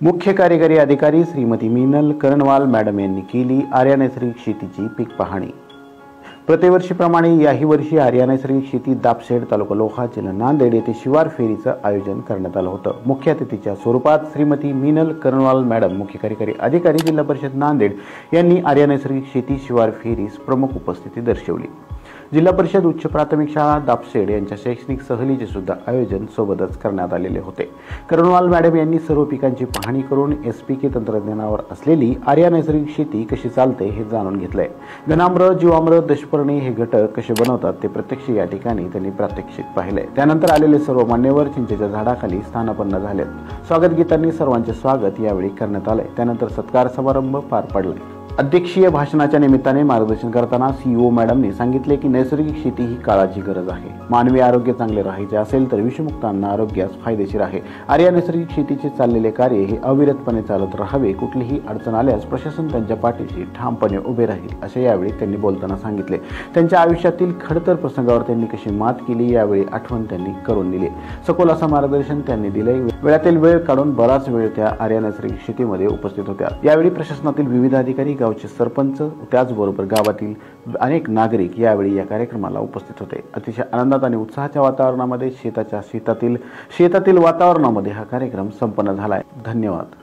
मुख्य कार्यकारी अधिकारी श्रीमती मीनल कर्णवाल मॅडम यांनी केली आर्या नैसर्गिक शेतीची पीक पाहणी। प्रतिवर्षीप्रमाणे याही वर्षी आर्या नैसर्गिक शेती दापसेड तालुका लोहा जिल्हा नांदेड येथे शिवार फेरीचं आयोजन करण्यात आलं होतं। मुख्य अतिथीच्या स्वरूपात श्रीमती मीनल कर्णवाल मॅडम मुख्य कार्यकारी अधिकारी जिल्हा परिषद नांदेड यांनी आर्या नैसर्गिक शेती शिवार फेरीस प्रमुख उपस्थिती दर्शवली। जिल्हा परिषद उच्च प्राथमिक शाळा दापसेड यांच्या शैक्षणिक सहलीचे सुद्धा आयोजन सोबतच करण्यात आलेले होते। कर्णवाल मॅडम यांनी सर्व पिकांची पाहणी करून एसपीके तंत्रज्ञानावर असलेली आर्या नैसर्गिक शेती कशी चालते हे जाणून घेतलंय। घनामृत, जीवामृत, दशपर्णी हे घटक कसे बनवतात ते प्रत्यक्ष या ठिकाणी त्यांनी प्रात्यक्षिक पाहिले। त्यानंतर आलेले सर्व मान्यवर चिंचेच्या झाडाखाली स्थानापन्न झालेत। स्वागत गीतांनी सर्वांचे स्वागत यावेळी करण्यात आले। त्यानंतर सत्कार समारंभ पार पडला। अध्यक्षीय भाषणाच्या निमित्ताने मार्गदर्शन करताना सीईओ मॅडमने सांगितले की नैसर्गिक शेती ही काळाची गरज आहे। मानवी आरोग्य चांगले राहायचे असेल तर विषमुक्त अन्न आरोग्यास फायदेशीर आहे। आर्या नैसर्गिक शेतीचे चाललेले कार्य हे अविरतपणे चालत राहावे। कुठलीही अडचण आल्यास प्रशासन त्यांच्या पाठीशी ठामपणे उभे राहील असे यावेळी त्यांनी बोलताना सांगितले। त्यांच्या आयुष्यातील खडतर प्रसंगावर त्यांनी कशी मात केली यावेळी आठवण त्यांनी करून दिली। सखोल असं मार्गदर्शन त्यांनी दिले। वेळातील वेळ काढून बराच वेळ त्या आर्या नैसर्गिक शेतीमध्ये उपस्थित होत्या। यावेळी प्रशासनातील विविध अधिकारी, गावचे सरपंच, त्याचबरोबर गावातील अनेक नागरिक यावेळी या कार्यक्रमाला उपस्थित होते। अतिशय आनंदात आणि उत्साहाच्या वातावरणामध्ये शेतातील वातावरणामध्ये हा कार्यक्रम संपन्न झाला आहे। धन्यवाद।